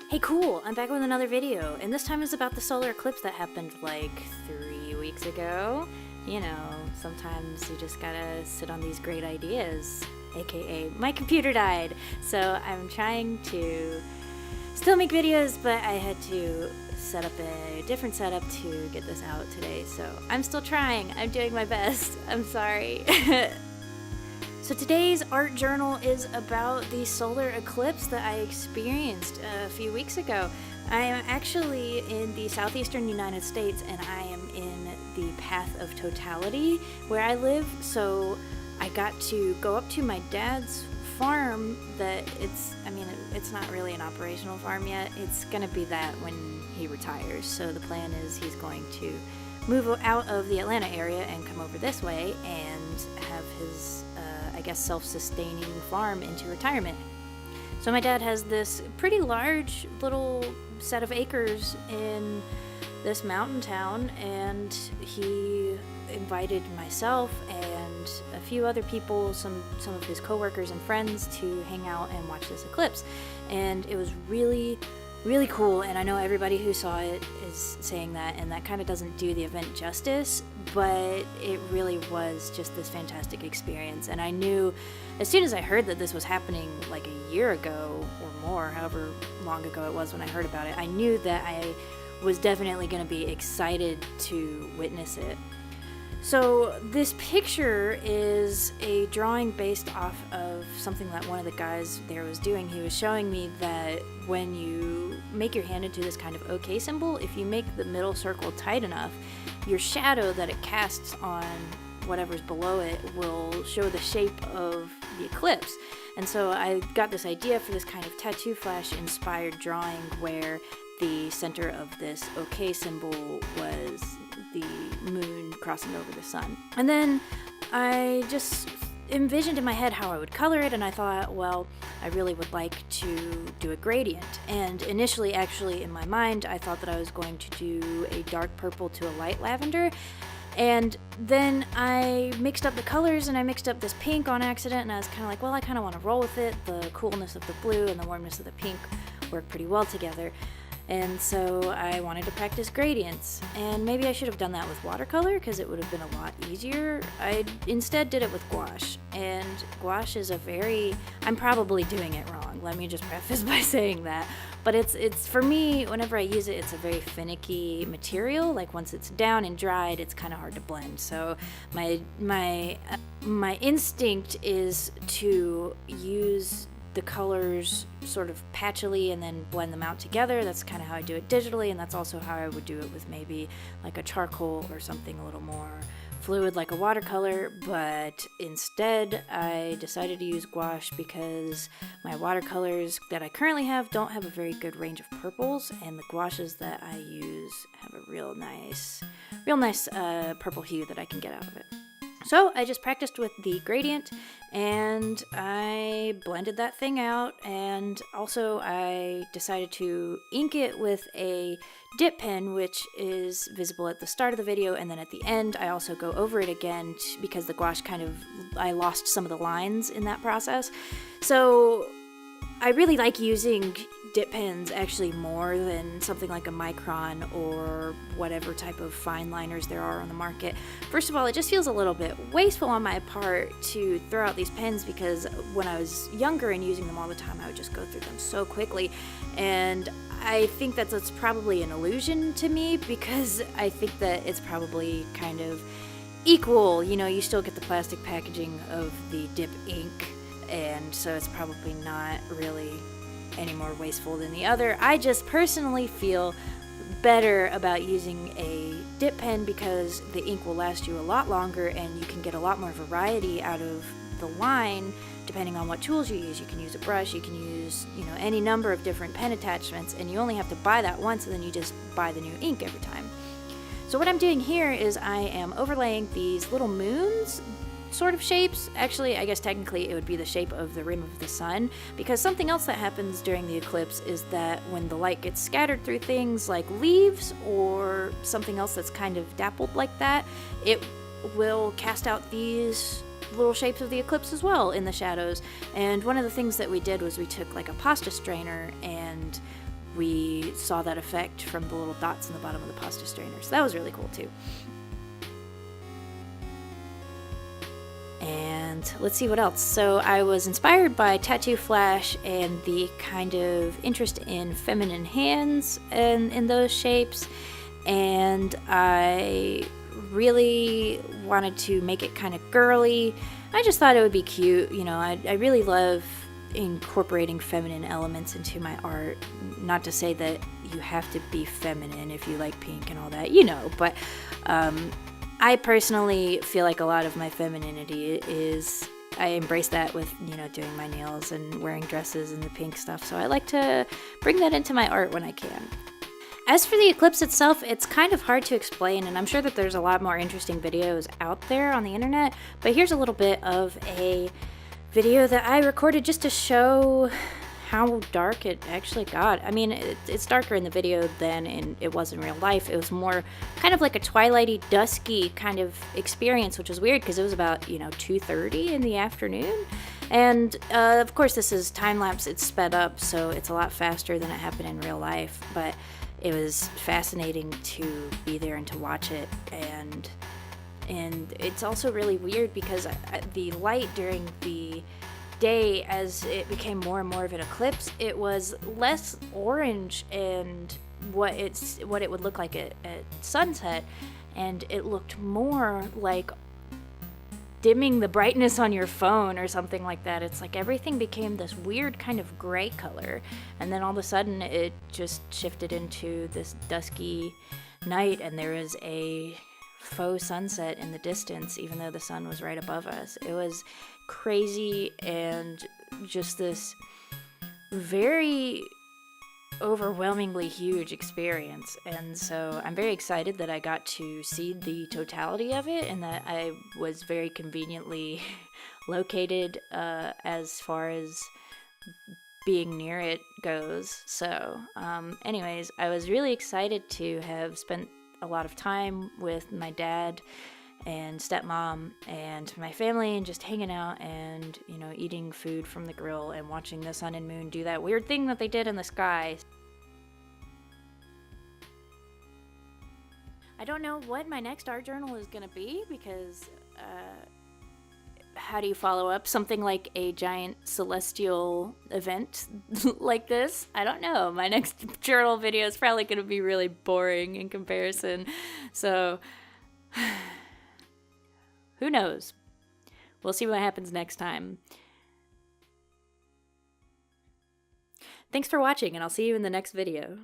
Hey cool, I'm back with another video, and this time is about the solar eclipse that happened like 3 weeks ago. You know, sometimes you just gotta sit on these great ideas, aka my computer died. So I'm trying to still make videos, but I had to set up a different setup to get this out today. So I'm still trying, I'm doing my best, I'm sorry. So today's art journal is about the solar eclipse that I experienced a few weeks ago. I am actually in the southeastern United States, and I am in the path of totality where I live. So I got to go up to my dad's farm that it's not really an operational farm yet. It's gonna be that when he retires. So the plan is he's going to move out of the Atlanta area and come over this way and have his I guess self-sustaining farm into retirement. So my dad has this pretty large little set of acres in this mountain town, and he invited myself and a few other people, some of his coworkers and friends, to hang out and watch this eclipse. And it was really cool, and I know everybody who saw it is saying that, and that kind of doesn't do the event justice, but it really was just this fantastic experience. And I knew as soon as I heard that this was happening like a year ago or more, however long ago it was when I heard about it, I knew that I was definitely going to be excited to witness it. So this picture is a drawing based off of something that one of the guys there was doing. He was showing me that when you make your hand into this kind of OK symbol, if you make the middle circle tight enough, your shadow that it casts on whatever's below it will show the shape of the eclipse. And so I got this idea for this kind of tattoo flash inspired drawing where the center of this OK symbol was the moon crossing over the sun. And then I just envisioned in my head how I would color it, and I thought, well, I really would like to do a gradient. And initially, actually, in my mind, I thought that I was going to do a dark purple to a light lavender. And then I mixed up the colors, and I mixed up this pink on accident, and I was kind of like, well, I kind of want to roll with it. The coolness of the blue and the warmness of the pink work pretty well together. And so I wanted to practice gradients, and maybe I should have done that with watercolor because it would have been a lot easier. I instead did it with gouache, and gouache is I'm probably doing it wrong, let me just preface by saying that, but it's for me, whenever I use it, it's a very finicky material. Like once it's down and dried, it's kind of hard to blend. So my instinct is to use the colors sort of patchily and then blend them out together. That's kind of how I do it digitally, and that's also how I would do it with maybe like a charcoal or something a little more fluid like a watercolor. But instead I decided to use gouache because my watercolors that I currently have don't have a very good range of purples, and the gouaches that I use have a real nice purple hue that I can get out of it. So I just practiced with the gradient, and I blended that thing out, and also I decided to ink it with a dip pen, which is visible at the start of the video, and then at the end I also go over it again because the gouache I lost some of the lines in that process. So I really like using dip pens actually more than something like a micron or whatever type of fine liners there are on the market. First of all, it just feels a little bit wasteful on my part to throw out these pens because when I was younger and using them all the time, I would just go through them so quickly. And I think that's probably an illusion to me because I think that it's probably kind of equal. You know, you still get the plastic packaging of the dip ink, and so it's probably not really any more wasteful than the other. I just personally feel better about using a dip pen because the ink will last you a lot longer, and you can get a lot more variety out of the line depending on what tools you use. You can use a brush, you can use, any number of different pen attachments, and you only have to buy that once, and then you just buy the new ink every time. So what I'm doing here is I am overlaying these little moons sort of shapes. Actually, I guess technically it would be the shape of the rim of the sun, because something else that happens during the eclipse is that when the light gets scattered through things like leaves or something else that's kind of dappled like that, it will cast out these little shapes of the eclipse as well in the shadows. And one of the things that we did was we took like a pasta strainer and we saw that effect from the little dots in the bottom of the pasta strainer. So that was really cool too. And let's see what else. So I was inspired by Tattoo Flash and the kind of interest in feminine hands and in those shapes. And I really wanted to make it kind of girly. I just thought it would be cute. You know, I really love incorporating feminine elements into my art. Not to say that you have to be feminine if you like pink and all that, you know, but I personally feel like a lot of my femininity is, I embrace that with, you know, doing my nails and wearing dresses and the pink stuff. So I like to bring that into my art when I can. As for the Eclipse itself, it's kind of hard to explain, and I'm sure that there's a lot more interesting videos out there on the internet, but here's a little bit of a video that I recorded just to show how dark it actually got. I mean, it's darker in the video than it was in real life. It was more kind of like a twilighty, dusky kind of experience, which was weird because it was about, you know, 2:30 in the afternoon. And of course this is time-lapse, it's sped up, so it's a lot faster than it happened in real life, but it was fascinating to be there and to watch it. And it's also really weird because the light during the day, as it became more and more of an eclipse, it was less orange and what it would look like at sunset, and it looked more like dimming the brightness on your phone or something like that. It's like everything became this weird kind of gray color, and then all of a sudden it just shifted into this dusky night, and there was a faux sunset in the distance even though the sun was right above us. It was crazy and just this very overwhelmingly huge experience, and so I'm very excited that I got to see the totality of it and that I was very conveniently located as far as being near it goes. So anyways, I was really excited to have spent a lot of time with my dad and stepmom and my family and just hanging out and, you know, eating food from the grill and watching the sun and moon do that weird thing that they did in the sky. I don't know what my next art journal is gonna be because how do you follow up something like a giant celestial event like this? I don't know. My next journal video is probably gonna be really boring in comparison. So who knows? We'll see what happens next time. Thanks for watching, and I'll see you in the next video.